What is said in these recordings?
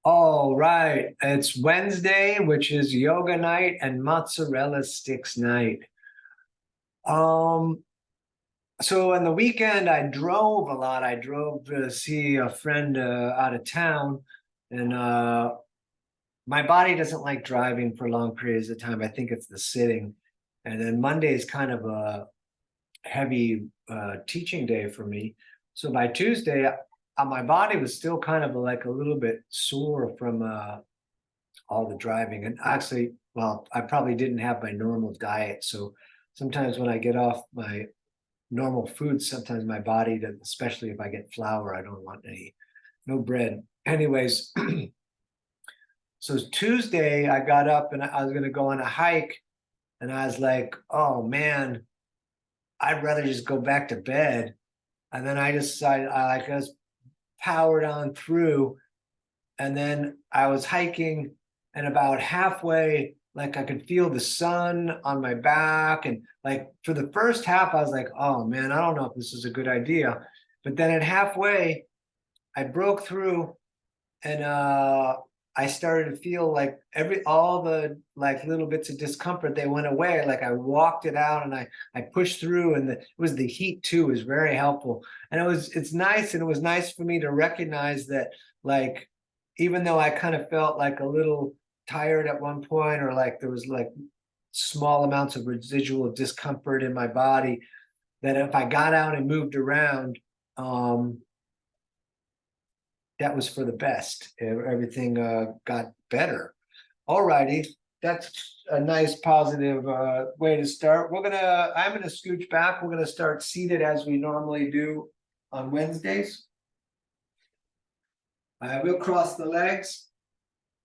All right. It's Wednesday, which is yoga night and mozzarella sticks night. Um, so on the weekend I drove a lot. I drove to see a friend out of town, and my body doesn't like driving for long periods of time. I think it's the sitting. And then Monday is kind of a heavy teaching day for me. So by Tuesday, my body was still kind of like a little bit sore from all the driving. And actually, well, I probably didn't have my normal diet. So sometimes when I get off my normal foods, sometimes my body does, especially if I get flour, I don't want no bread. Anyways, so Tuesday I got up and I was going to go on a hike, and I was like, oh man, I'd rather just go back to bed. And then I decided I just powered on through, and then I was hiking, and about halfway, like I could feel the sun on my back, and like for the first half I was like, oh man, I don't know if this is a good idea. But then at halfway I broke through, and I started to feel like all the like little bits of discomfort, they went away. Like I walked it out, and I pushed through, and it was the heat too was very helpful. And it's nice, and it was nice for me to recognize that, like, even though I kind of felt like a little tired at one point, or like there was like small amounts of residual discomfort in my body, that if I got out and moved around, um that was for the best. Everything got better. All righty. That's a nice positive way to start. I'm gonna scooch back. We're gonna start seated as we normally do on Wednesdays. We'll cross the legs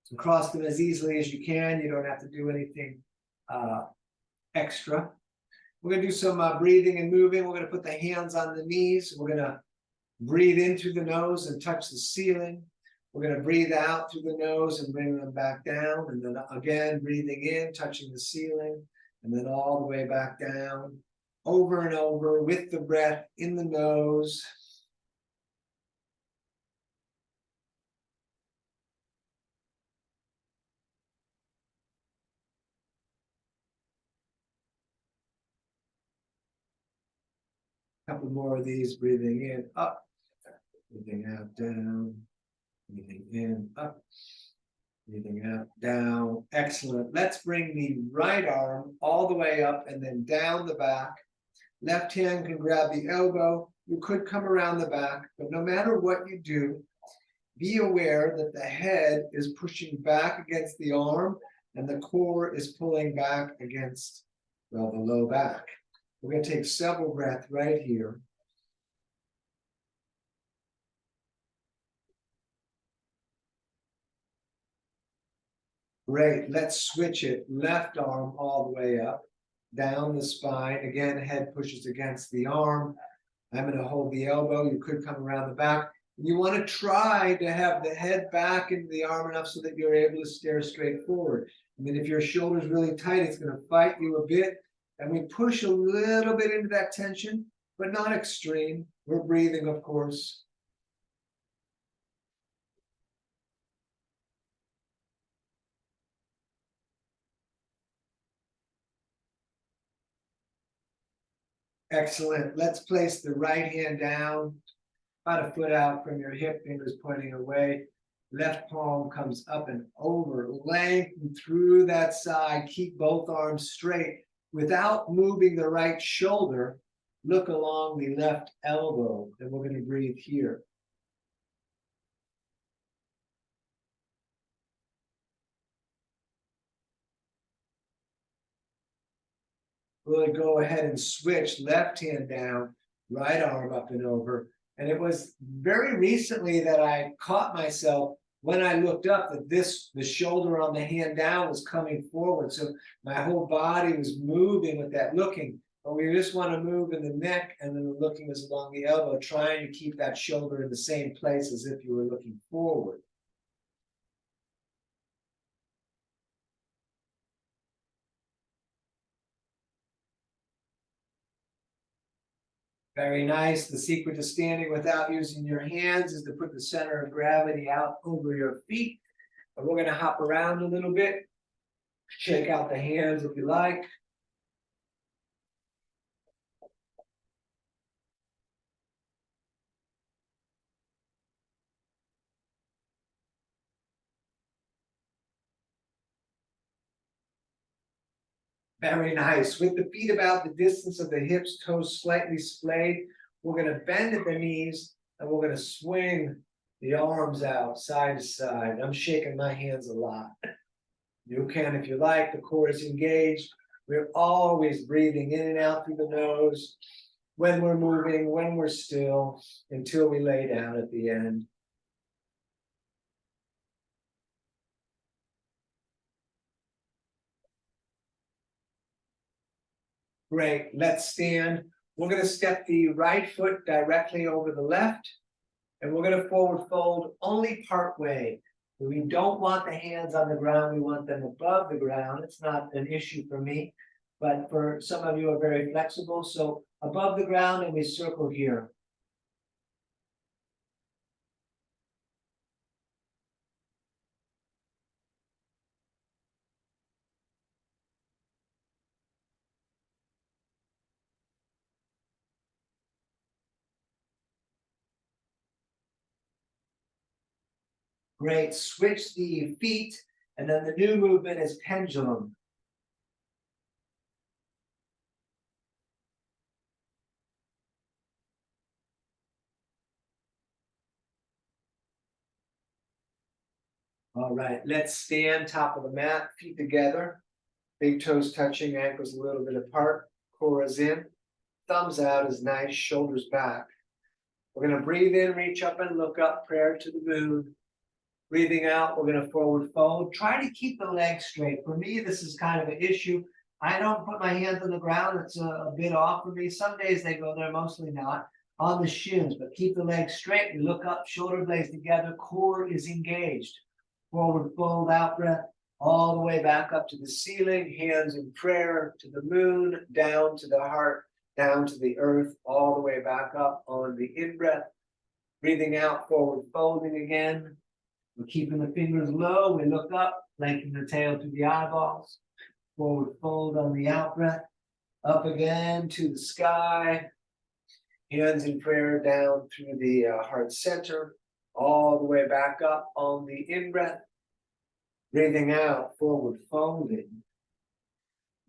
and cross them as easily as you can. You don't have to do anything extra. We're gonna do some breathing and moving. We're gonna put the hands on the knees. We're gonna breathe in through the nose and touch the ceiling. We're going to breathe out through the nose and bring them back down. And then again, breathing in, touching the ceiling, and then all the way back down, over and over with the breath in the nose. A couple more of these, breathing in, up, breathing out, down, breathing in, up, breathing out, down. Excellent. Let's bring the right arm all the way up and then down the back. Left hand can grab the elbow. You could come around the back, but no matter what you do, be aware that the head is pushing back against the arm and the core is pulling back against, well, the low back. We're going to take several breaths right here. Great. Let's switch it. Left arm all the way up, down the spine. Again, head pushes against the arm. I'm going to hold the elbow. You could come around the back. You want to try to have the head back into the arm enough so that you're able to stare straight forward. I mean, if your shoulder's really tight, it's going to fight you a bit. And we push a little bit into that tension, but not extreme. We're breathing, of course. Excellent. Let's place the right hand down, about a foot out from your hip, fingers pointing away. Left palm comes up and over, lengthen through that side. Keep both arms straight without moving the right shoulder. Look along the left elbow, and we're going to breathe here. Really go ahead and switch left hand down, right arm up and over. And it was very recently that I caught myself when I looked up that the shoulder on the hand down was coming forward. So my whole body was moving with that looking. But we just want to move in the neck, and then the looking is along the elbow, trying to keep that shoulder in the same place as if you were looking forward. Very nice. The secret to standing without using your hands is to put the center of gravity out over your feet And we're gonna hop around a little bit. Shake out the hands if you like. Very nice. With the feet about the distance of the hips, toes slightly splayed, we're gonna bend at the knees and we're gonna swing the arms out side to side. I'm shaking my hands a lot. You can if you like, the core is engaged. We're always breathing in and out through the nose when we're moving, when we're still, until we lay down at the end. Great, let's stand. We're gonna step the right foot directly over the left, and we're gonna forward fold only part way. We don't want the hands on the ground, we want them above the ground. It's not an issue for me, but for some of you are very flexible, so above the ground and we circle here. Great, switch the feet, and then the new movement is pendulum. All right, let's stand top of the mat, feet together, big toes touching, ankles a little bit apart, core is in, thumbs out is nice, shoulders back. We're gonna breathe in, reach up and look up, prayer to the moon. Breathing out, we're gonna forward fold. Try to keep the legs straight. For me, this is kind of an issue. I don't put my hands on the ground. It's a bit off for me. Some days they go there, mostly not. On the shins, but keep the legs straight. We look up, shoulder blades together, core is engaged. Forward fold, out breath, all the way back up to the ceiling, hands in prayer to the moon, down to the heart, down to the earth, all the way back up on the in-breath. Breathing out, forward folding again. We're keeping the fingers low. We look up, lengthen the tail to the eyeballs. Forward fold on the out breath. Up again to the sky. Hands in prayer down through the heart center. All the way back up on the in breath. Breathing out, forward folding.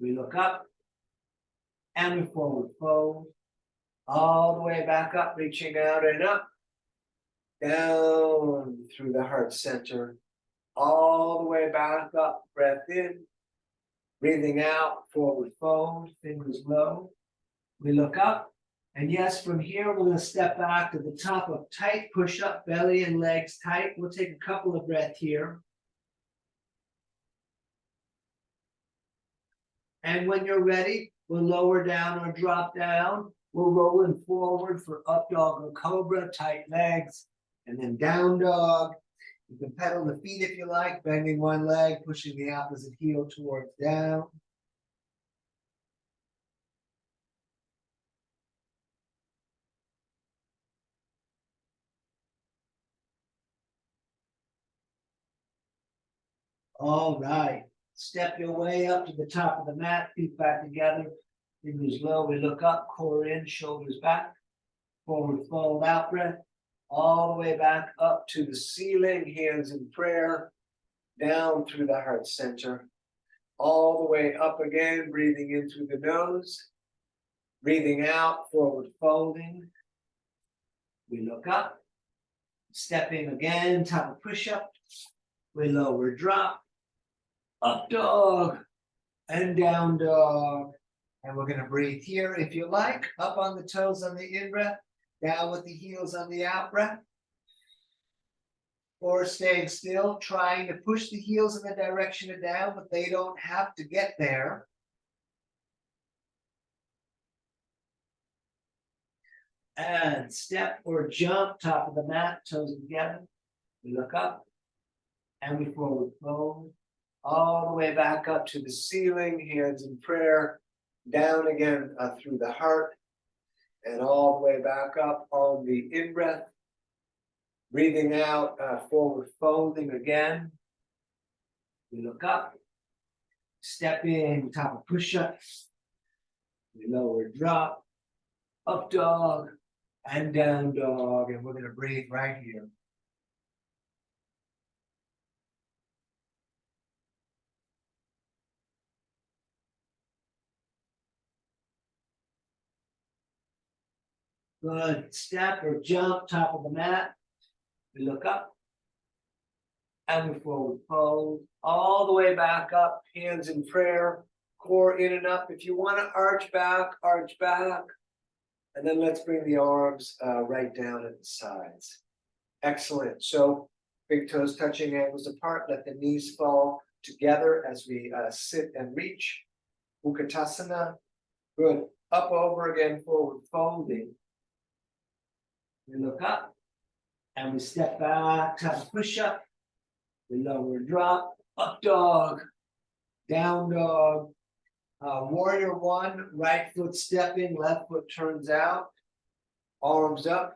We look up and we forward fold. All the way back up, reaching out and up. Down through the heart center, all the way back up, breath in, breathing out, forward fold, fingers low. We look up, and yes, from here we're gonna step back to the top of tight push-up, belly and legs tight. We'll take a couple of breaths here. And when you're ready, we'll lower down or drop down. We're rolling forward for up dog or cobra, tight legs. And then down dog. You can pedal the feet if you like, bending one leg, pushing the opposite heel towards down. All right. Step your way up to the top of the mat, feet back together. Fingers low, we look up, core in, shoulders back. Forward fold, out breath. All the way back up to the ceiling, hands in prayer. Down through the heart center. All the way up again, breathing in through the nose. Breathing out, forward folding. We look up. Stepping again, top of push-up. We lower drop. Up dog. And down dog. And we're going to breathe here if you like. Up on the toes on the in-breath. Down with the heels on the out-breath. Or staying still, trying to push the heels in the direction of down, but they don't have to get there. And step or jump, top of the mat, toes together. We look up and we forward fold. All the way back up to the ceiling, hands in prayer. Down again through the heart. And all the way back up on the in-breath. Breathing out, forward folding again. We look up, step in, top of push-up, we lower drop, up dog, and down dog, and we're gonna breathe right here. Good, step or jump, top of the mat, we look up, and we forward fold, all the way back up, hands in prayer, core in and up. If you wanna arch back, and then let's bring the arms right down at the sides. Excellent. So big toes touching, ankles apart. Let the knees fall together as we sit and reach. Utkatasana. Good. Up over again, forward folding. We look up and we step back, top push up. We lower drop, up dog, down dog. Warrior one, right foot stepping, left foot turns out, arms up.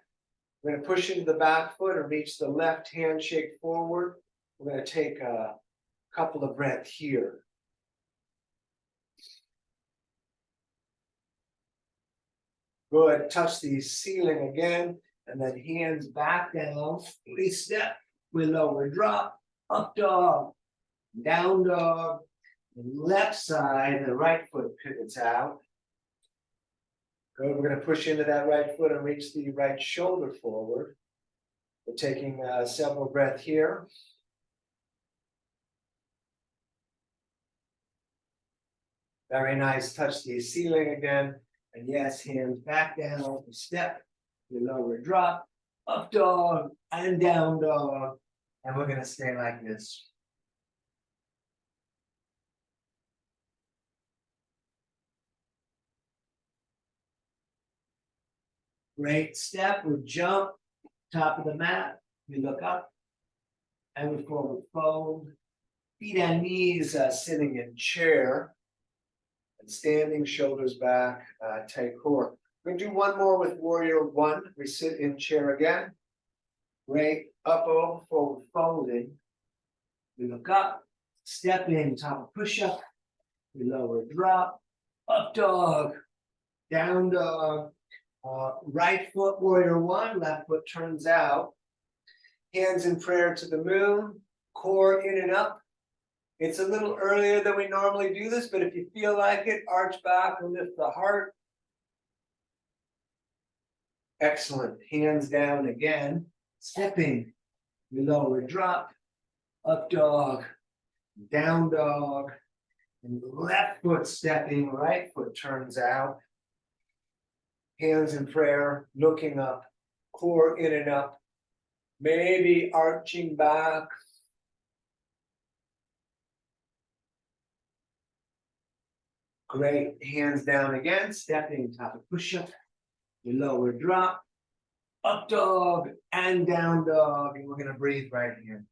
We're going to push into the back foot and reach the left hand, shake forward. We're going to take a couple of breaths here. Good. Touch the ceiling again, and then hands back down. We step, we lower drop, up dog, down dog. Left side, the right foot pivots out. Good. We're going to push into that right foot and reach the right shoulder forward. We're taking several breaths here. Very nice. Touch the ceiling again. And yes, hands back down. Step, we lower drop, up dog, and down dog. And we're going to stay like this. Great. Step or jump, top of the mat. We look up and we forward fold. Feet and knees sitting in chair. And standing, shoulders back, tight core. We're going to do one more with warrior one. We sit in chair again. Great. Up over, forward folding. We look up, step in, top of push up. We lower drop, up dog, down dog. Right foot, warrior one, left foot turns out. Hands in prayer to the moon, core in and up. It's a little earlier than we normally do this, but if you feel like it, arch back and lift the heart. Excellent. Hands down again. Stepping. We lower drop, up dog, down dog, and left foot stepping, right foot turns out. Hands in prayer, looking up, core in and up, maybe arching back. Great. Hands down again, stepping, top of push-up. You lower drop, up dog, and down dog. And we're going to breathe right here.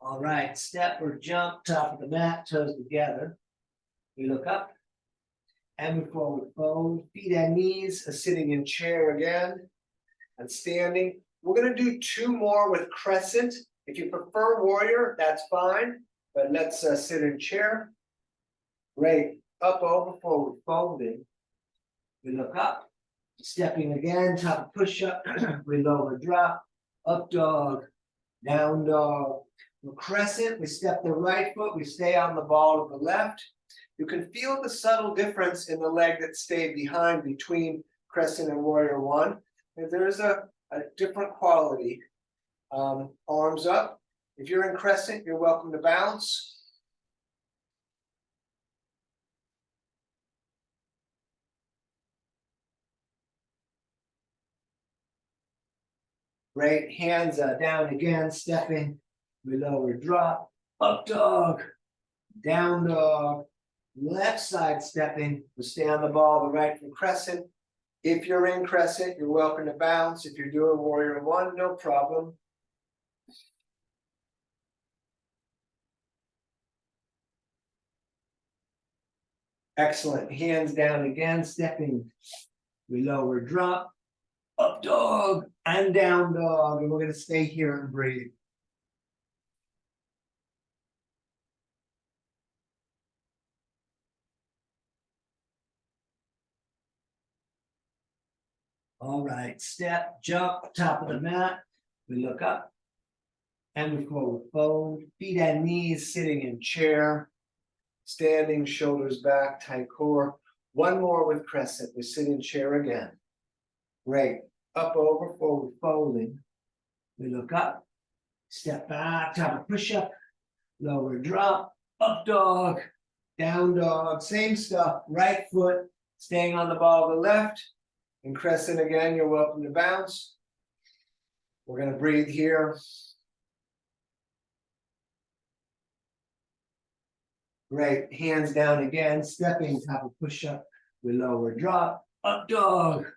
All right, step or jump, top of the mat, toes together. We look up and we forward fold. Feet and knees sitting in chair again and standing. We're going to do two more with crescent. If you prefer warrior, that's fine, but let's sit in chair. Great. Up over, forward folding. We look up, stepping again, top of push-up. We lower drop, up dog, down dog. Crescent, we step the right foot, we stay on the ball of the left. You can feel the subtle difference in the leg that stayed behind between crescent and warrior one. There's a different quality. Arms up. If you're in crescent, you're welcome to bounce. Great. Hands down again, stepping. We lower drop, up dog, down dog, left side stepping. We stay on the ball, the right from crescent. If you're in crescent, you're welcome to bounce. If you're doing warrior one, no problem. Excellent. Hands down again, stepping. We lower, drop, up dog, and down dog. And we're going to stay here and breathe. All right, step, jump, top of the mat. We look up and we forward fold. Feet and knees sitting in chair. Standing, shoulders back, tight core. One more with crescent. We sit in chair again. Great. Up, over, forward, folding. We look up, step back, top of push-up, lower drop, up dog, down dog. Same stuff. Right foot staying on the ball of the left. And crescent again, you're welcome to bounce. We're going to breathe here. Great. Hands down again, stepping, top of push-up. We lower drop, up dog,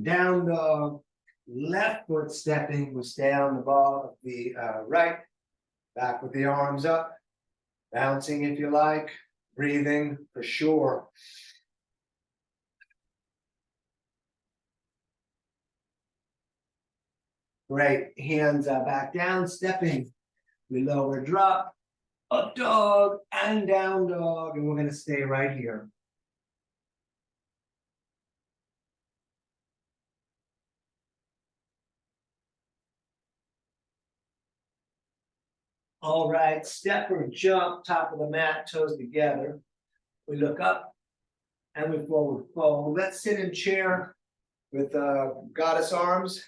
down dog. Left foot stepping, we stay on the ball of the right. Back with the arms up. Bouncing if you like. Breathing for sure. Great. Hands back down, stepping. We lower drop, up dog, and down dog. And we're going to stay right here. All right, step or jump, top of the mat, toes together. We look up and we forward fold. Let's sit in chair with goddess arms.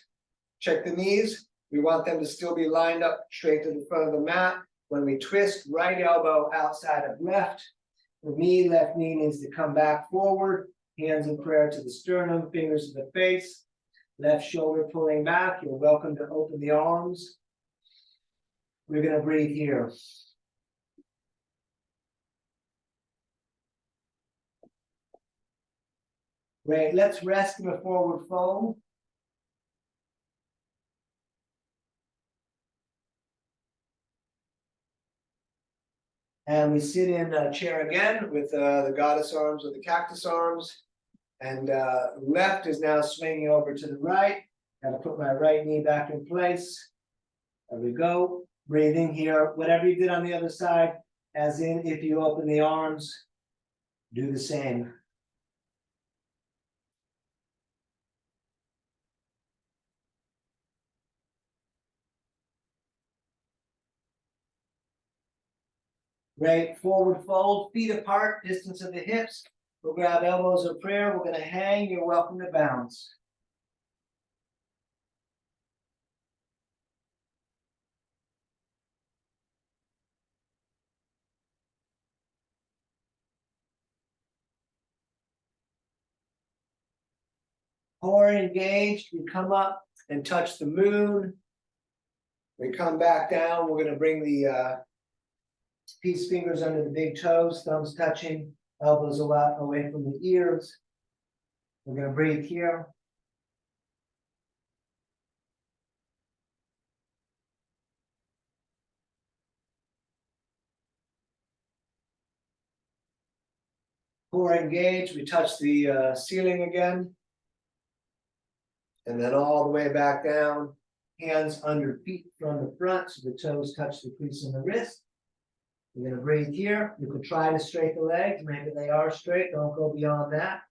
Check the knees. We want them to still be lined up straight to the front of the mat. When we twist, right elbow outside of left. For me, left knee needs to come back forward. Hands in prayer to the sternum, fingers to the face. Left shoulder pulling back. You're welcome to open the arms. We're going to breathe here. Great. Let's rest in a forward fold. And we sit in a chair again with the goddess arms or the cactus arms. And left is now swinging over to the right. Got to put my right knee back in place. There we go. Breathing here. Whatever you did on the other side, as in if you open the arms, do the same. Great. Forward fold, feet apart, distance of the hips. We'll grab elbows of prayer. We're going to hang. You're welcome to bounce. Core engaged. We come up and touch the moon. We come back down. We're going to bring the peace fingers under the big toes, thumbs touching, elbows away from the ears. We're going to breathe here. Core engaged. We touch the ceiling again. And then all the way back down. Hands under feet from the front, so the toes touch the crease in the wrist. We're going to breathe here. You could try to straighten the legs. Maybe they are straight. Don't go beyond that.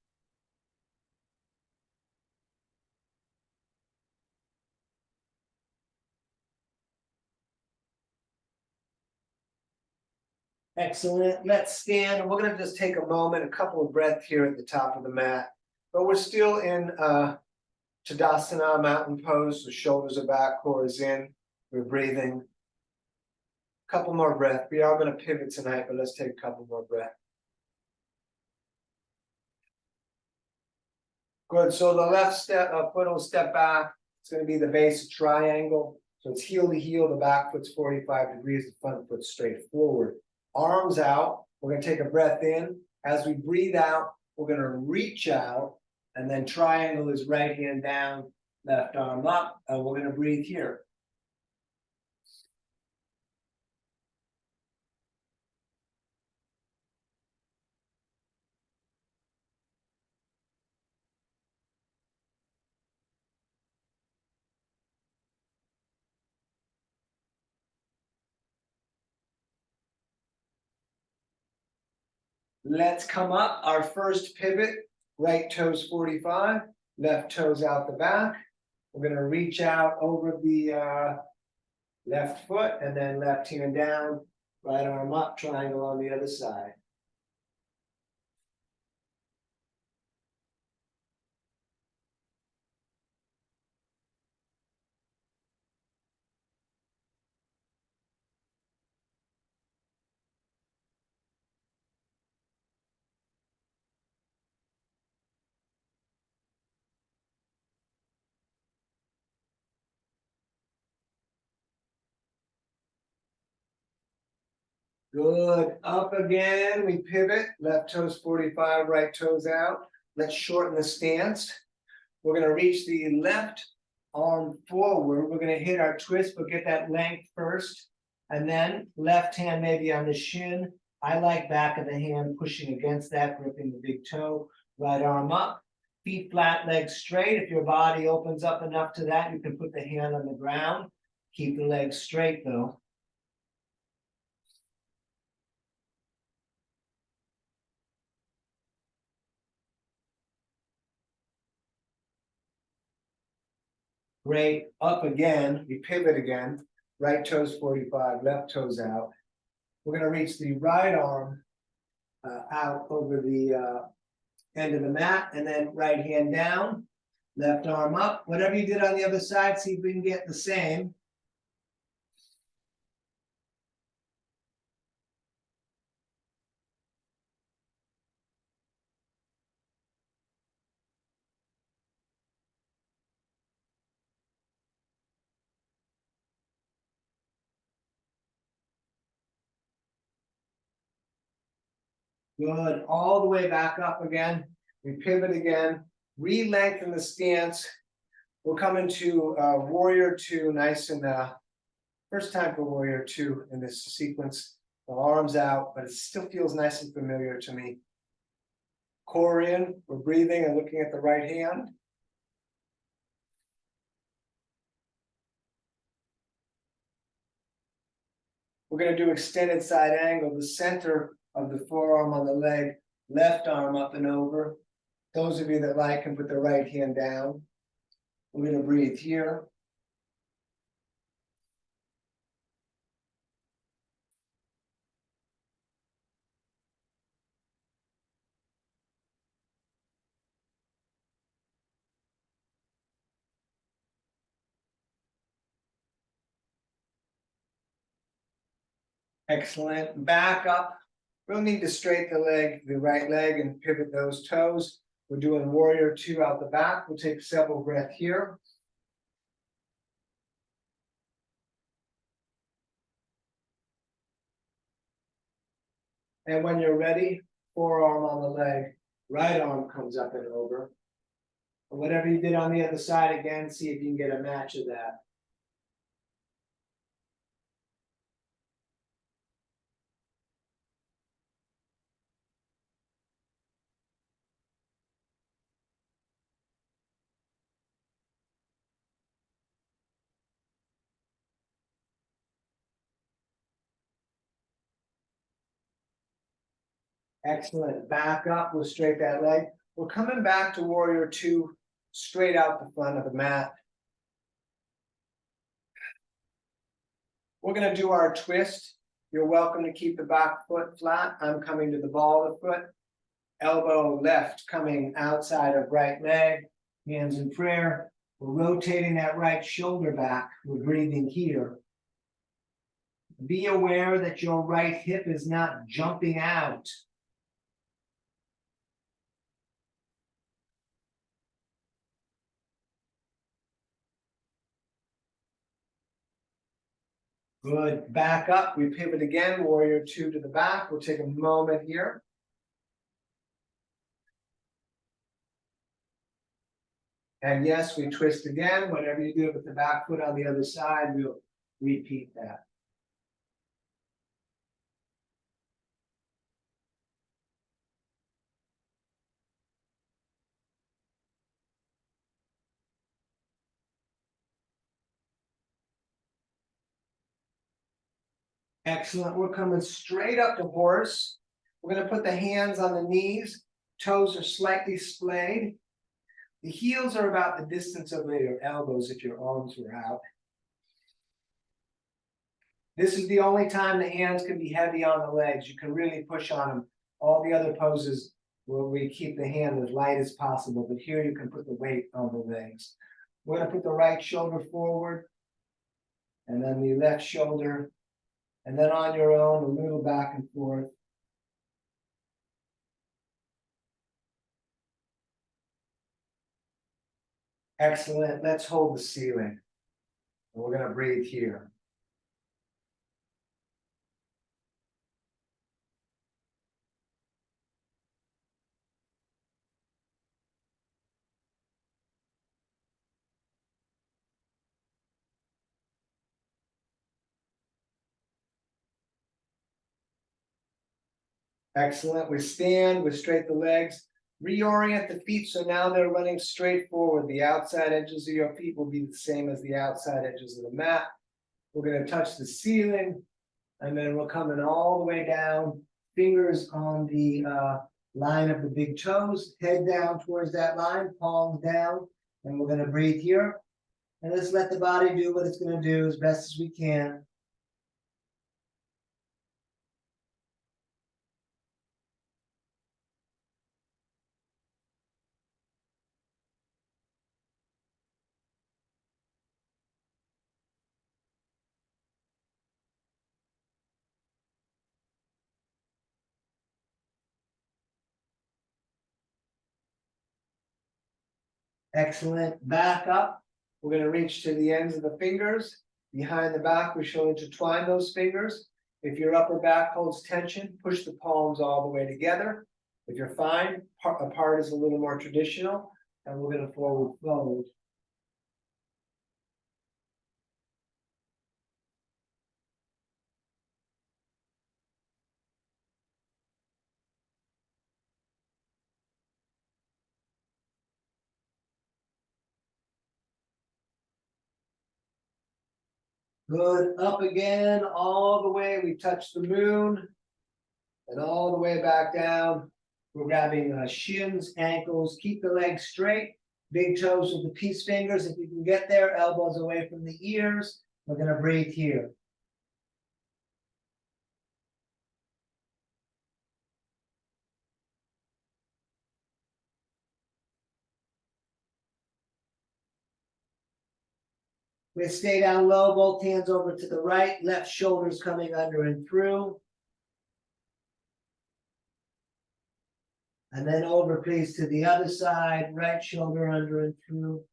Excellent. Let's stand. We're going to just take a moment, a couple of breaths here at the top of the mat. But we're still in Tadasana, mountain pose. The shoulders are back, core is in. We're breathing. A couple more breaths. We are going to pivot tonight, but let's take a couple more breaths. Good. So the left foot will step back. It's going to be the base of triangle. So it's heel to heel. The back foot's 45 degrees. The front foot's straight forward. Arms out. We're going to take a breath in. As we breathe out, we're going to reach out. And then triangle is right hand down, left arm up. And we're going to breathe here. Let's come up. Our first pivot, right toes 45, left toes out the back. We're going to reach out over the left foot and then left hand down, right arm up, triangle on the other side. Good. Up again. We pivot. Left toes 45, right toes out. Let's shorten the stance. We're going to reach the left arm forward. We're going to hit our twist, but get that length first. And then left hand maybe on the shin. I like back of the hand pushing against that, gripping the big toe. Right arm up. Feet flat, legs straight. If your body opens up enough to that, you can put the hand on the ground. Keep the legs straight though. Great. Up again. We pivot again. Right toes 45, left toes out. We're going to reach the right arm out over the end of the mat, and then right hand down, left arm up. Whatever you did on the other side, see if we can get the same. Good. All the way back up again. We pivot again. Re-lengthen the stance. We're coming to warrior two, nice and first time for warrior two in this sequence. The arms out, but it still feels nice and familiar to me. Core in, we're breathing and looking at the right hand. We're going to do extended side angle, the center of the forearm on the leg, left arm up and over. Those of you that like can put the right hand down. We're going to breathe here. Excellent. Back up. We'll need to straighten the leg, the right leg, and pivot those toes. We're doing warrior two out the back. We'll take several breaths here. And when you're ready, forearm on the leg, right arm comes up and over. And whatever you did on the other side, again, see if you can get a match of that. Excellent. Back up. We'll straight that leg. We're coming back to warrior two, straight out the front of the mat. We're going to do our twist. You're welcome to keep the back foot flat. I'm coming to the ball of the foot. Elbow left coming outside of right leg. Hands in prayer. We're rotating that right shoulder back. We're breathing here. Be aware that your right hip is not jumping out. Good. Back up. We pivot again. Warrior two to the back. We'll take a moment here. And yes, we twist again. Whatever you do with the back foot on the other side, we'll repeat that. Excellent. We're coming straight up to horse. We're going to put the hands on the knees. Toes are slightly splayed. The heels are about the distance of your elbows if your arms were out. This is the only time the hands can be heavy on the legs. You can really push on them. All the other poses where we keep the hand as light as possible, but here you can put the weight on the legs. We're going to put the right shoulder forward, and then the left shoulder, and then on your own, a little back and forth. Excellent. Let's hold the ceiling. And we're going to breathe here. Excellent. We stand, we straighten the legs, reorient the feet so now they're running straight forward. The outside edges of your feet will be the same as the outside edges of the mat. We're going to touch the ceiling, and then we're coming all the way down, fingers on the line of the big toes, head down towards that line, palms down, and we're going to breathe here. And let's let the body do what it's going to do as best as we can. Excellent. Back up. We're going to reach to the ends of the fingers. Behind the back, we shall intertwine those fingers. If your upper back holds tension, push the palms all the way together. If you're fine, apart is a little more traditional, and we're going to forward fold. Good. Up again, all the way. We touch the moon, and all the way back down. We're grabbing shins, ankles. Keep the legs straight. Big toes with the peace fingers. If you can get there, elbows away from the ears. We're going to breathe here. We stay down low, both hands over to the right, left shoulders coming under and through. And then over, please, to the other side, right shoulder under and through.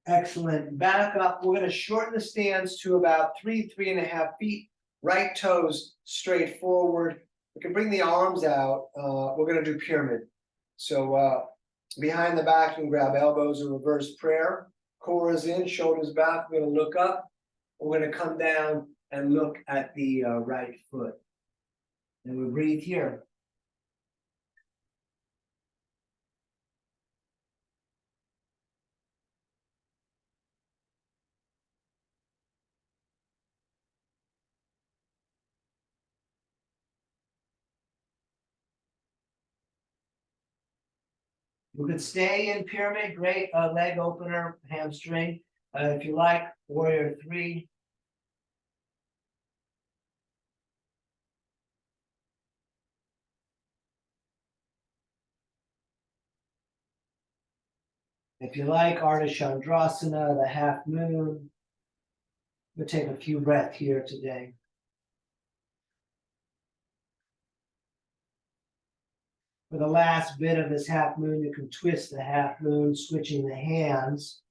Excellent. Back up. We're going to shorten the stance to about 3.5 feet. Right toes straight forward. We can bring the arms out. We're going to do pyramid. So behind the back, you can grab elbows or reverse prayer. Core is in, shoulders back. We're going to look up. We're going to come down and look at the right foot. And we breathe here. You could stay in pyramid, great leg opener, hamstring. If you like, warrior 3. If you like, Ardha Chandrasana, the half moon. We'll take a few breaths here today. For the last bit of this half moon, you can twist the half moon, switching the hands.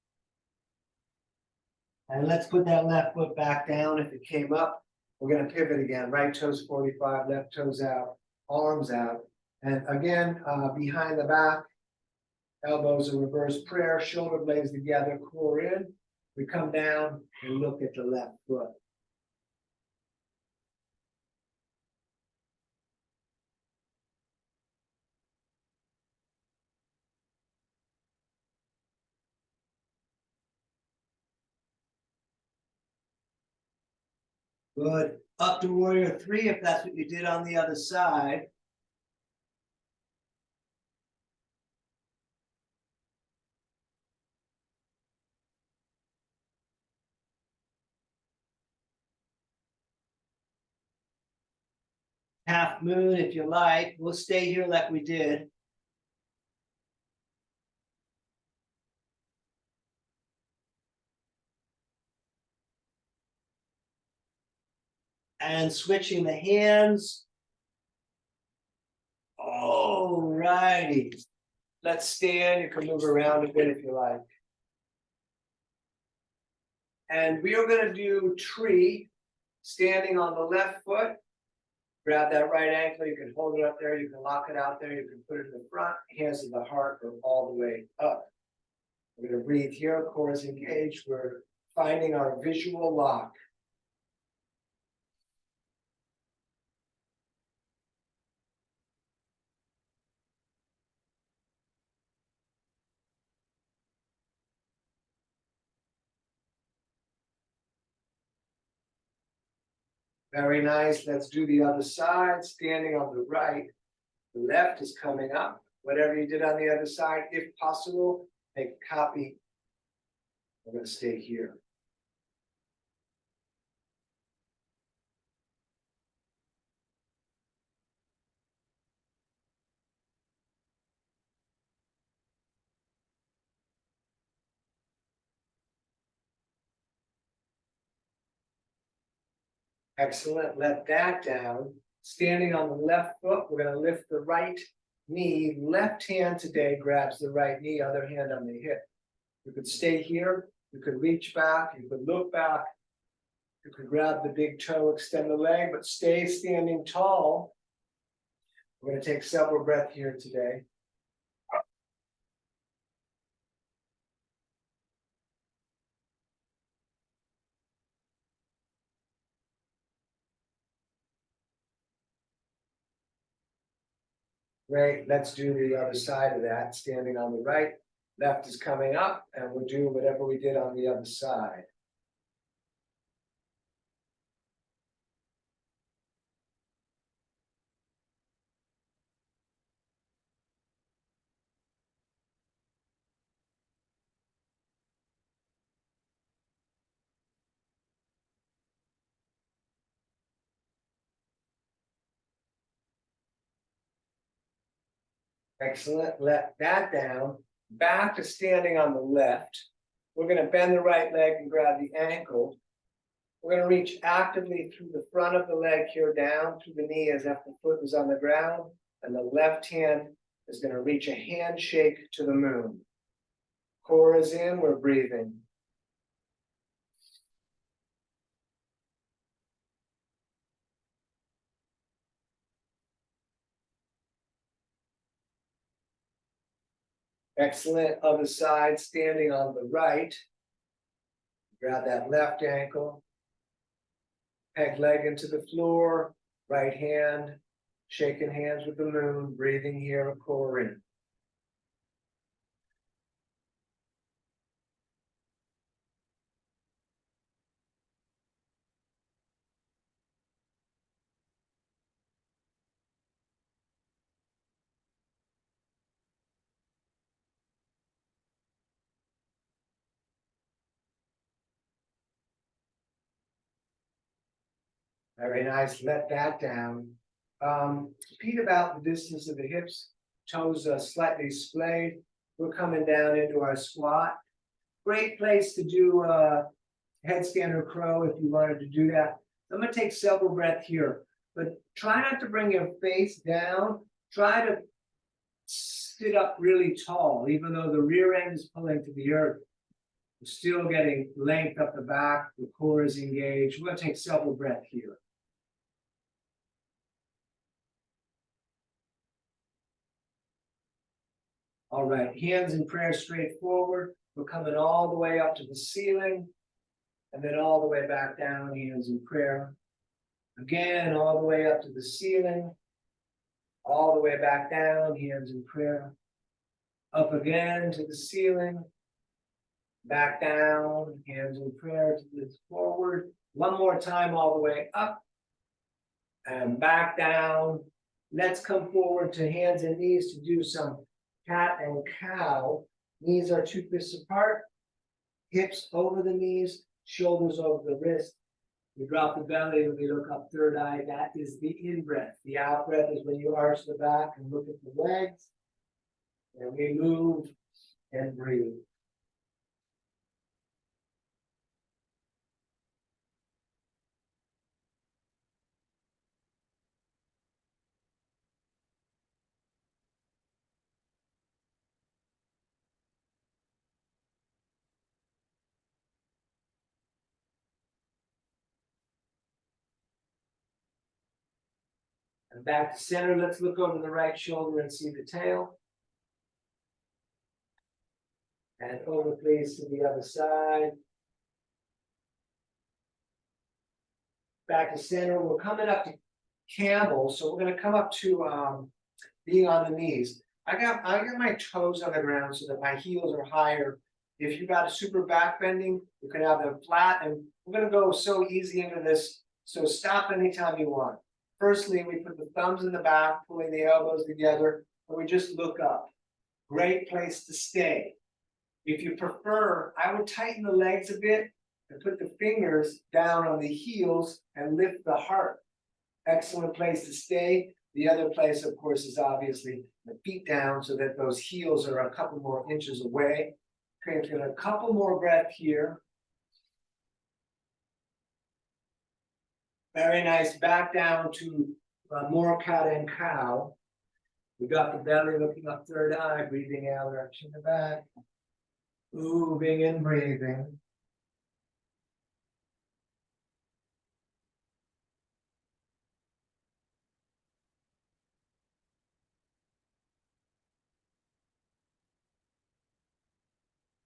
And let's put that left foot back down. If it came up, we're going to pivot again. Right toes 45, left toes out, arms out. And again, behind the back, elbows in reverse prayer, shoulder blades together, core in. We come down and look at the left foot. Good. Up to warrior three if that's what you did on the other side. Half moon if you like. We'll stay here like we did. And switching the hands. All righty. Let's stand. You can move around a bit if you like. And we are going to do tree, standing on the left foot. Grab that right ankle. You can hold it up there. You can lock it out there. You can put it in the front. Hands to the heart or all the way up. We're going to breathe here. Core is engaged. We're finding our visual lock. Very nice. Let's do the other side. Standing on the right. The left is coming up. Whatever you did on the other side, if possible, make a copy. I'm going to stay here. Excellent. Let that down. Standing on the left foot, we're going to lift the right knee. Left hand today grabs the right knee, other hand on the hip. You could stay here. You could reach back. You could look back. You could grab the big toe, extend the leg, but stay standing tall. We're going to take several breaths here today. Great. Let's do the other side of that. Standing on the right. Left is coming up, and we'll do whatever we did on the other side. Excellent. Let that down. Back to standing on the left. We're going to bend the right leg and grab the ankle. We're going to reach actively through the front of the leg here down through the knee as if the foot was on the ground. And the left hand is going to reach a handshake to the moon. Core is in. We're breathing. Excellent. Other side, standing on the right. Grab that left ankle. Peg leg into the floor. Right hand. Shaking hands with the moon. Breathing here, core in. Very nice. Let that down. Feet about the distance of the hips. Toes slightly splayed. We're coming down into our squat. Great place to do headstand or crow if you wanted to do that. I'm going to take several breaths here, but try not to bring your face down. Try to sit up really tall, even though the rear end is pulling to the earth. We're still getting length up the back. The core is engaged. We're going to take several breaths here. All right, hands in prayer straight forward. We're coming all the way up to the ceiling and then all the way back down, hands in prayer. Again, all the way up to the ceiling, all the way back down, hands in prayer. Up again to the ceiling, back down, hands in prayer to the forward, One more time, all the way up and back down. Let's come forward to hands and knees to do some cat and cow. Knees are 2 fists apart, hips over the knees, shoulders over the wrist. We drop the belly when we look up third eye. That is the in-breath. The out-breath is when you arch the back and look at the legs. And we move and breathe. And back to center. Let's look over the right shoulder and see the tail. And over, please, to the other side. Back to center. We're coming up to camel, so we're going to come up to being on the knees. I got my toes on the ground so that my heels are higher. If you got a super back bending, you can have them flat, and we're going to go so easy into this. So stop anytime you want. Firstly, we put the thumbs in the back, pulling the elbows together, and we just look up. Great place to stay. If you prefer, I would tighten the legs a bit and put the fingers down on the heels and lift the heart. Excellent place to stay. The other place, of course, is obviously the feet down so that those heels are a couple more inches away. Okay, let's get a couple more breaths here. Very nice. Back down to more cat and cow. We got the belly looking up third eye, breathing out, arching the back. Moving and breathing.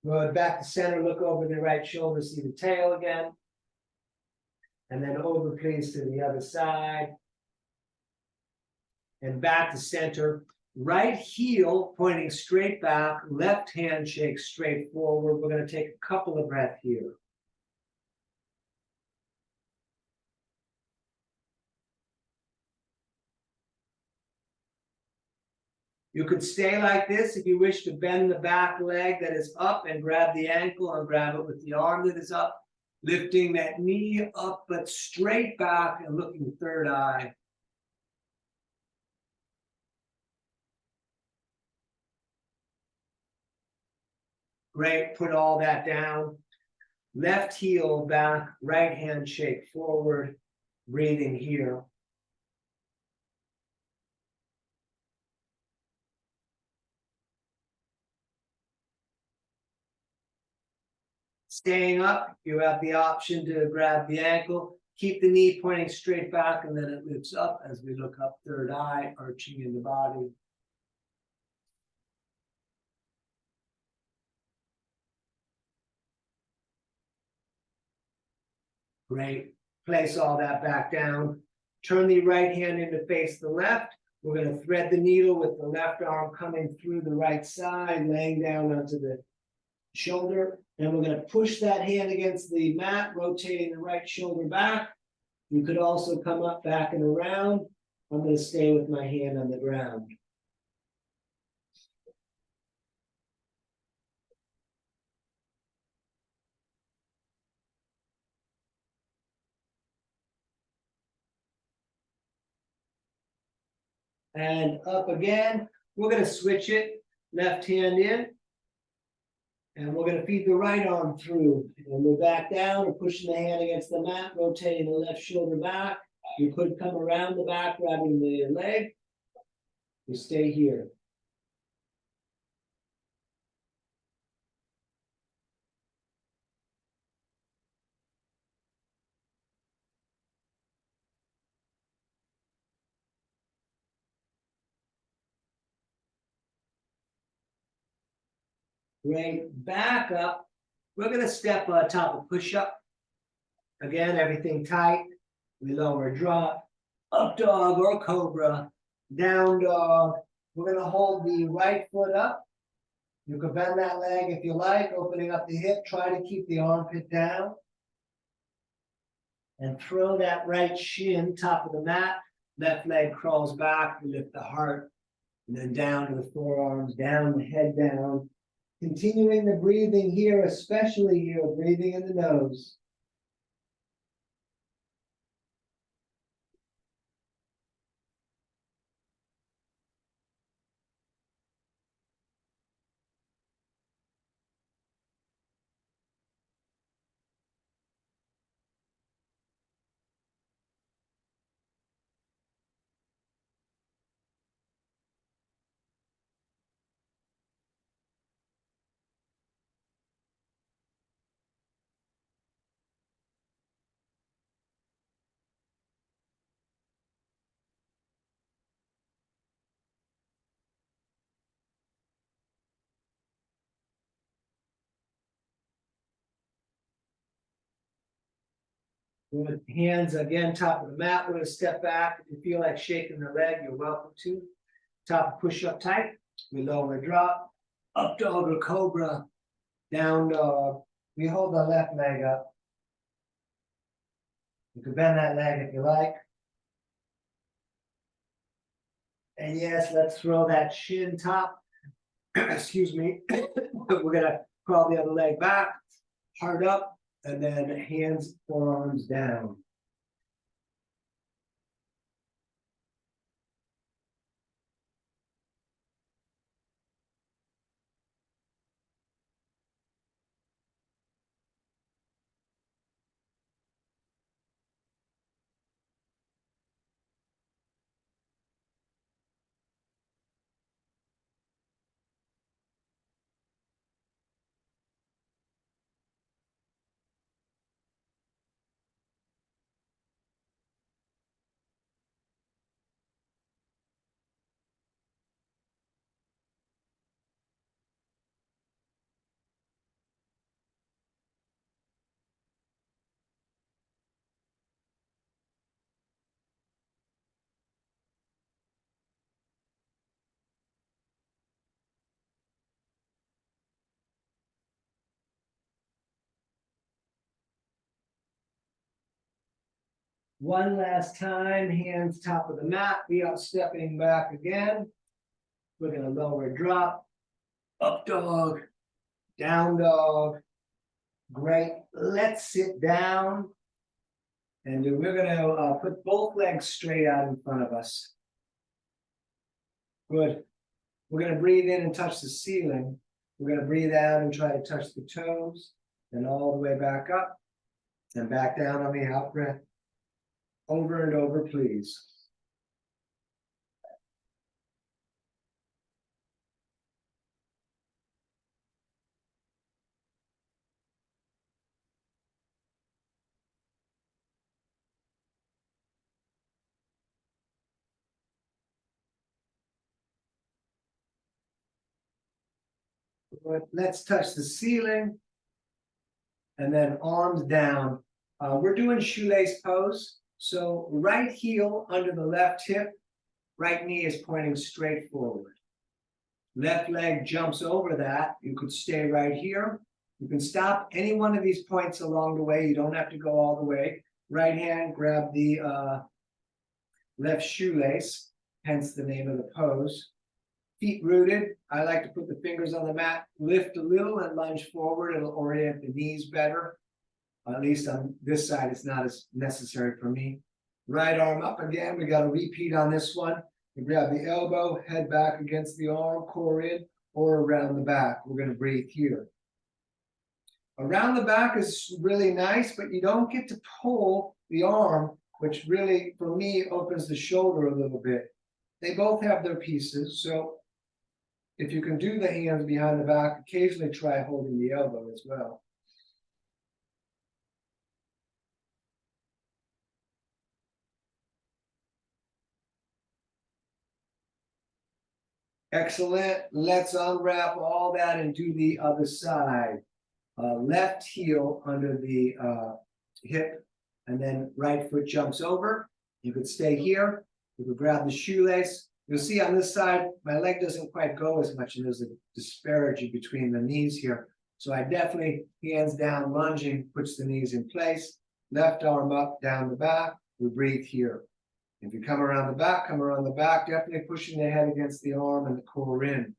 Good. Back to center, look over the right shoulder, see the tail again. And then over, please, to the other side. And back to center. Right heel pointing straight back, left hand shake straight forward. We're going to take a couple of breaths here. You could stay like this if you wish to bend the back leg that is up and grab the ankle and grab it with the arm that is up. Lifting that knee up but straight back and looking third eye. Great, put all that down. Left heel back, right hand shake forward, breathing here. Staying up, you have the option to grab the ankle, keep the knee pointing straight back, and then it lifts up as we look up third eye, arching in the body. Great. Place all that back down. Turn the right hand in to face the left. We're going to thread the needle with the left arm coming through the right side, laying down onto the shoulder. And we're going to push that hand against the mat, rotating the right shoulder back. You could also come up, back, and around. I'm going to stay with my hand on the ground. And up again. We're going to switch it, left hand in. And we're going to feed the right arm through. And we're back down. We're pushing the hand against the mat, rotating the left shoulder back. You could come around the back, grabbing the leg. You stay here. Great. Back up. We're going to step on top of push-up. Again, everything tight. We lower drop. Up dog or cobra. Down dog. We're going to hold the right foot up. You can bend that leg if you like, opening up the hip. Try to keep the armpit down. And throw that right shin, top of the mat. Left leg crawls back, we lift the heart, and then down to the forearms, down the head down. Continuing the breathing here, especially here, breathing in the nose. With hands again, top of the mat, we're gonna step back. If you feel like shaking the leg, you're welcome to. Top push up tight, we lower drop, up dog or cobra, down dog. We hold the left leg up. You can bend that leg if you like. And yes, let's throw that shin top. Excuse me. We're gonna crawl the other leg back, heart up, and then hands, forearms down. One last time, hands top of the mat. We are stepping back again. We're gonna lower drop, up dog, down dog. Great. Let's sit down. And we're gonna put both legs straight out in front of us. Good. We're gonna breathe in and touch the ceiling. We're gonna breathe out and try to touch the toes, and all the way back up, and back down on the out breath. Over and over, please. Let's touch the ceiling. And then arms down. We're doing shoelace pose. So right heel under the left hip, right knee is pointing straight forward. Left leg jumps over that. You could stay right here. You can stop any one of these points along the way. You don't have to go all the way. Right hand, grab the left shoelace, hence the name of the pose. Feet rooted. I like to put the fingers on the mat, lift a little and lunge forward. It'll orient the knees better. At least on this side, it's not as necessary for me. Right arm up again. We got to repeat on this one. You grab the elbow, head back against the arm, core in, or around the back. We're going to breathe here. Around the back is really nice, but you don't get to pull the arm, which really, for me, opens the shoulder a little bit. They both have their pieces, so if you can do the hands behind the back, occasionally try holding the elbow as well. Excellent. Let's unwrap all that and do the other side. Left heel under the hip, and then right foot jumps over. You could stay here. You could grab the shoelace. You'll see on this side, my leg doesn't quite go as much, and there's a disparity between the knees here. So I definitely, hands down, lunging, puts the knees in place. left arm up, down the back, we breathe here. If you come around the back, definitely pushing the head against the arm and the core in.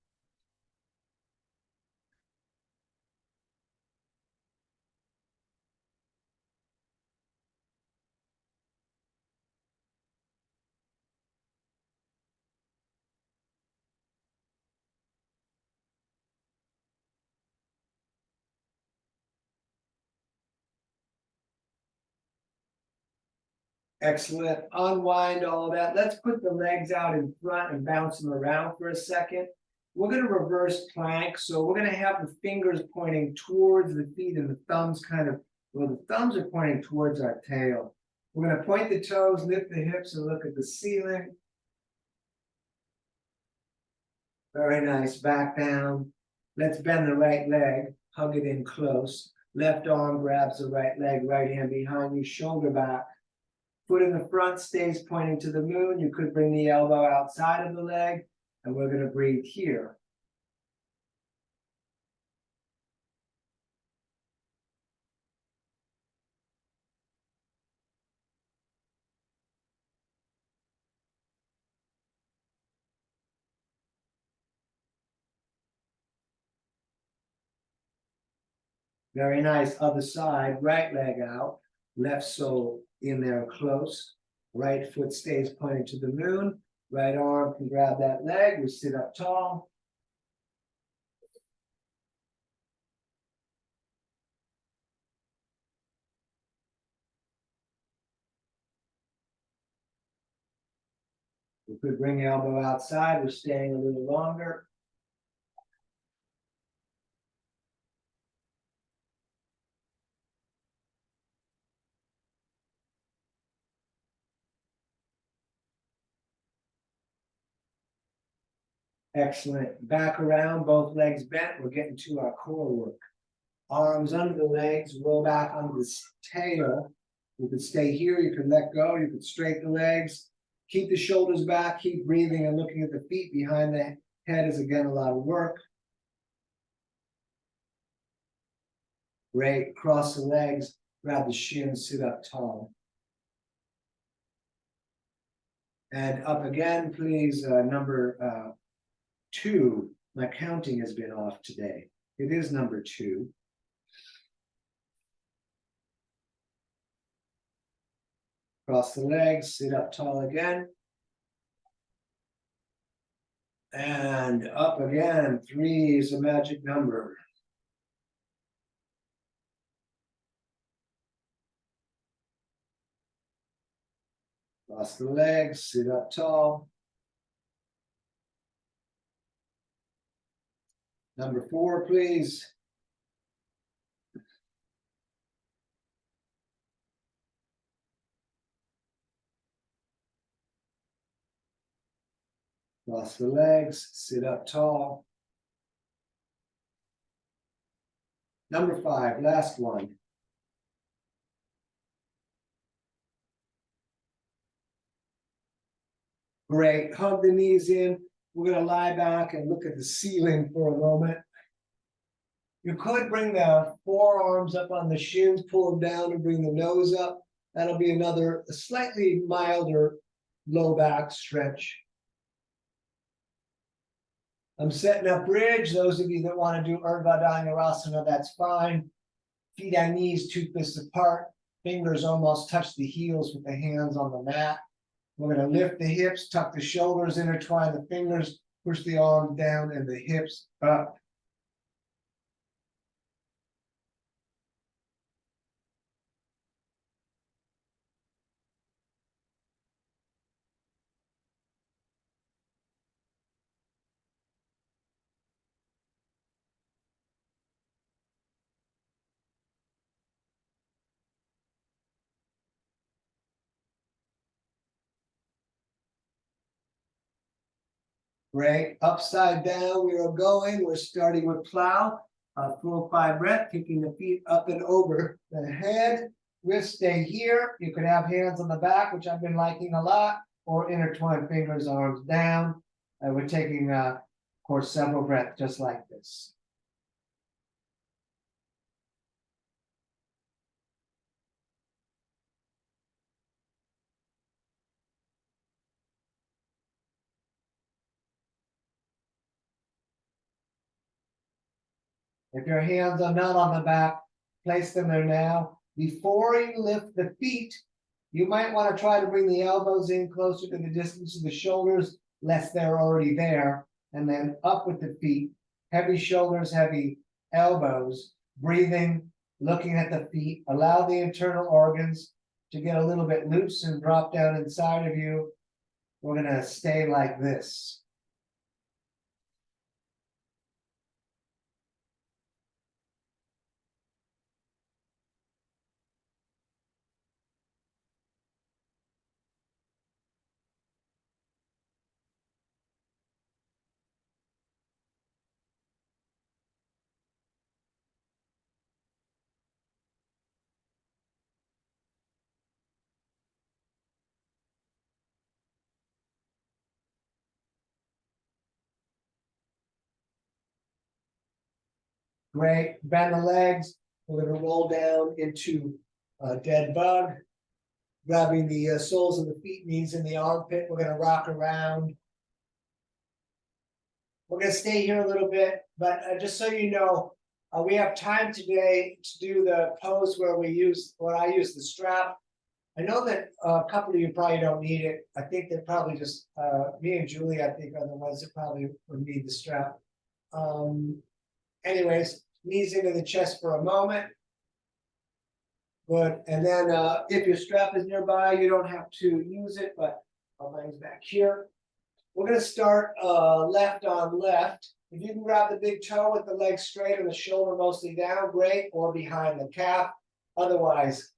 Excellent. Unwind all that. Let's put the legs out in front and bounce them around for a second. We're going to reverse plank. So we're going to have the fingers pointing towards the feet and the thumbs the thumbs are pointing towards our tail. We're going to point the toes, lift the hips, and look at the ceiling. Very nice. Back down. Let's bend the right leg, hug it in close. Left arm grabs the right leg, right hand behind you, shoulder back. Foot in the front stays pointing to the moon. You could bring the elbow outside of the leg, and we're going to breathe here. Very nice. Other side, right leg out, left sole in there close. Right foot stays pointing to the moon. Right arm can grab that leg. We sit up tall. We could bring the elbow outside. We're staying a little longer. Excellent. Back around, both legs bent. We're getting to our core work. Arms under the legs, roll back under the tail. You could stay here, you could let go, you could straighten the legs, keep the shoulders back, keep breathing and looking at the feet behind the head is again a lot of work. Great, cross the legs, grab the shins, sit up tall. And up again, please, number 2. My counting has been off today. It is number 2. Cross the legs, sit up tall again. And up again, 3 is a magic number. Cross the legs, sit up tall. Number 4, please. Cross the legs, sit up tall. Number 5, last one. Great, hug the knees in. We're going to lie back and look at the ceiling for a moment. You could bring the forearms up on the shins, pull them down and bring the nose up. That'll be another slightly milder low back stretch. I'm setting up bridge. Those of you that want to do Urdhva Dhanurasana, that's fine. Feet on knees, 2 fists apart. Fingers almost touch the heels with the hands on the mat. We're going to lift the hips, tuck the shoulders, intertwine the fingers, push the arms down and the hips up. Great. Upside down, we are going. We're starting with plow. Full 5 breath, kicking the feet up and over the head. Wrists stay here. You could have hands on the back, which I've been liking a lot, or intertwine fingers, arms down. We're taking, of course, several breaths just like this. If your hands are not on the back, place them there now. Before you lift the feet, you might want to try to bring the elbows in closer to the distance of the shoulders, lest they're already there, and then up with the feet. Heavy shoulders, heavy elbows, breathing, looking at the feet. Allow the internal organs to get a little bit loose and drop down inside of you. We're going to stay like this. Great. Bend the legs. We're going to roll down into a dead bug. Grabbing the soles of the feet, knees in the armpit. We're going to rock around. We're going to stay here a little bit, but just so you know, we have time today to do the pose where I use the strap. I know that a couple of you probably don't need it. I think that probably just me and Julie, I think, are the ones that probably would need the strap. Anyways, knees into the chest for a moment. Good. And then if your strap is nearby, you don't have to use it, but our mine's back here. We're going to start left on left. If you can grab the big toe with the leg straight and the shoulder mostly down, great, or behind the calf. Otherwise,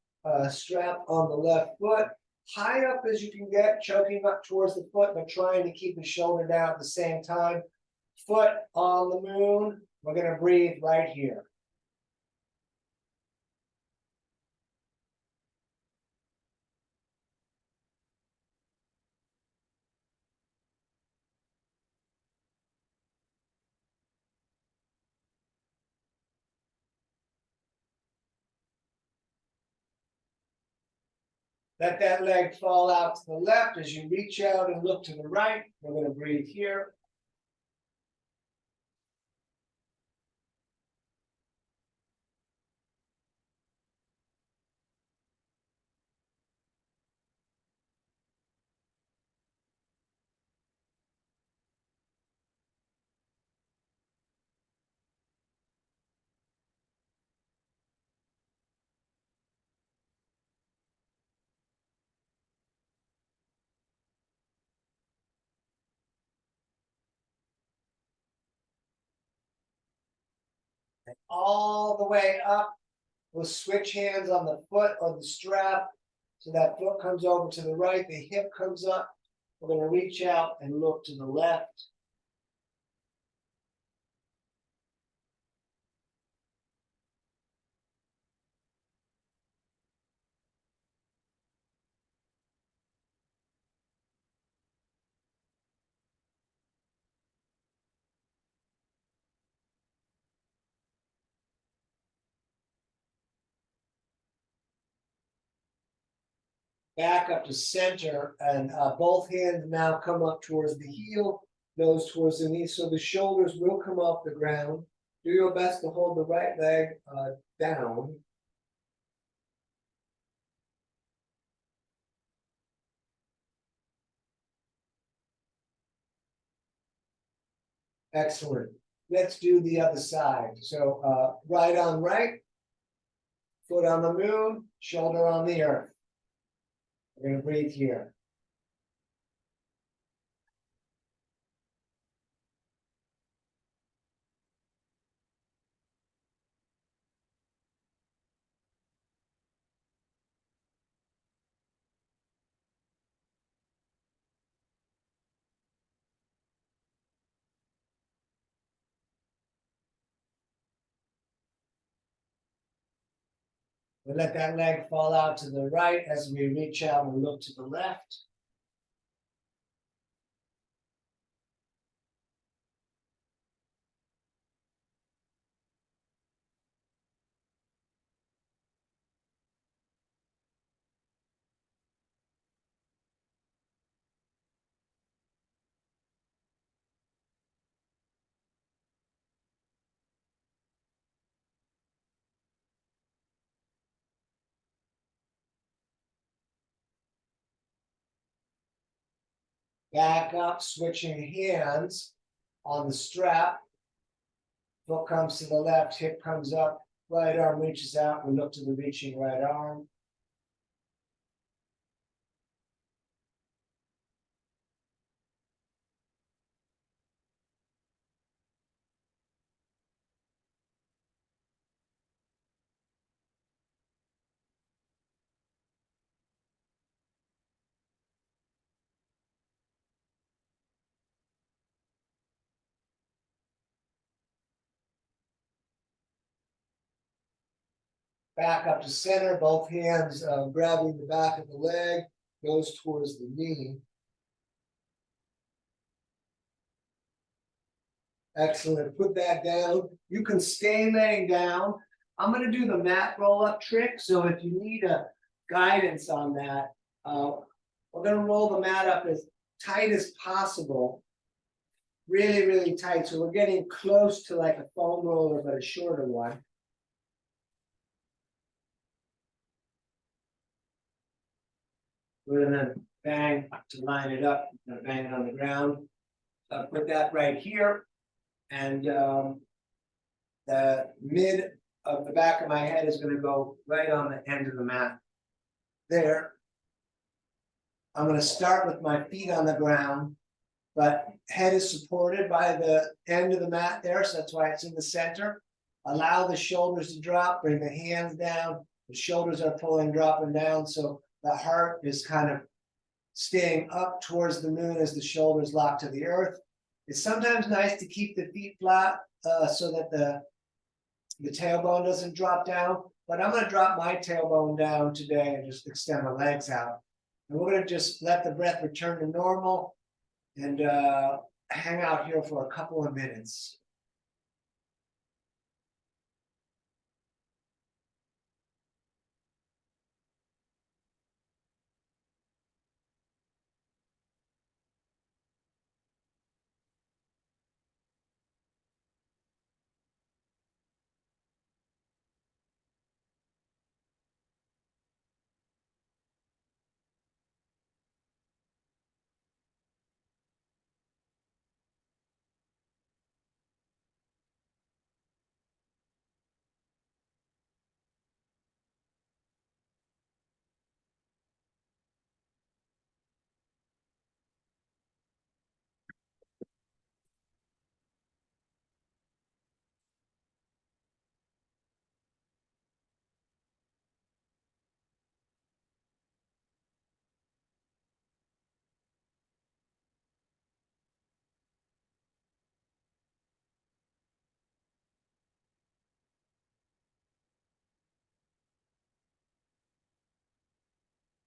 strap on the left foot. High up as you can get, choking up towards the foot, but trying to keep the shoulder down at the same time. Foot on the moon. We're going to breathe right here. Let that leg fall out to the left as you reach out and look to the right. We're going to breathe here. All the way up. We'll switch hands on the foot or the strap. So that foot comes over to the right, the hip comes up. We're going to reach out and look to the left. Back up to center, and both hands now come up towards the heel, nose towards the knee, so the shoulders will come off the ground. Do your best to hold the right leg down. Excellent. Let's do the other side. So right on right, foot on the moon, shoulder on the earth. We're going to breathe here. We let that leg fall out to the right as we reach out and look to the left. Back up, switching hands on the strap. Foot comes to the left, hip comes up, right arm reaches out, we look to the reaching right arm. Back up to center, both hands grabbing the back of the leg, goes towards the knee. Excellent, put that down. You can stay laying down. I'm gonna do the mat roll-up trick, so if you need a guidance on that, we're gonna roll the mat up as tight as possible. Really, really tight, so we're getting close to like a foam roller, but a shorter one. We're gonna bang to line it up, gonna bang it on the ground. Put that right here. And the mid of the back of my head is gonna go right on the end of the mat. There. I'm gonna start with my feet on the ground, but head is supported by the end of the mat there, so that's why it's in the center. Allow the shoulders to drop, bring the hands down. The shoulders are pulling, dropping down, so the heart is kind of staying up towards the moon as the shoulders lock to the earth. It's sometimes nice to keep the feet flat so that the tailbone doesn't drop down, but I'm gonna drop my tailbone down today and just extend the legs out. And we're gonna just let the breath return to normal and hang out here for a couple of minutes.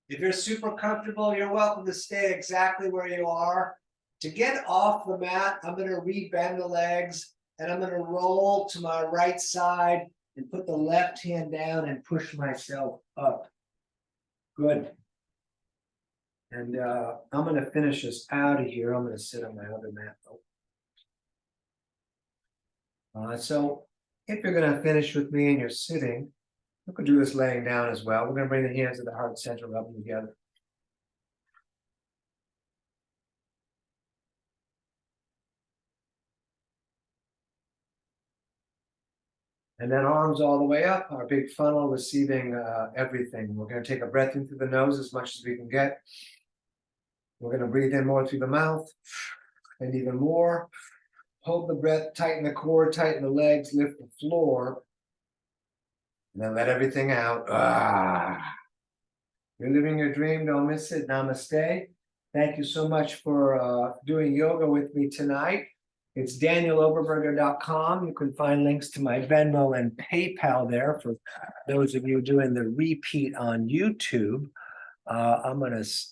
If you're super comfortable, you're welcome to stay exactly where you are. To get off the mat, I'm gonna re-bend the legs and I'm gonna roll to my right side and put the left hand down and push myself up. Good. And I'm gonna finish this out of here. I'm gonna sit on my other mat though. So if you're gonna finish with me and you're sitting, you could do this laying down as well. We're gonna bring the hands to the heart center, rub them together. And then arms all the way up, our big funnel receiving everything. We're gonna take a breath in through the nose as much as we can get. We're gonna breathe in more through the mouth and even more. Hold the breath, tighten the core, tighten the legs, lift the floor. And then let everything out. You're living your dream, don't miss it. Namaste. Thank you so much for doing yoga with me tonight. It's danieloberberger.com. You can find links to my Venmo and PayPal there for those of you doing the repeat on YouTube. I'm going to stop.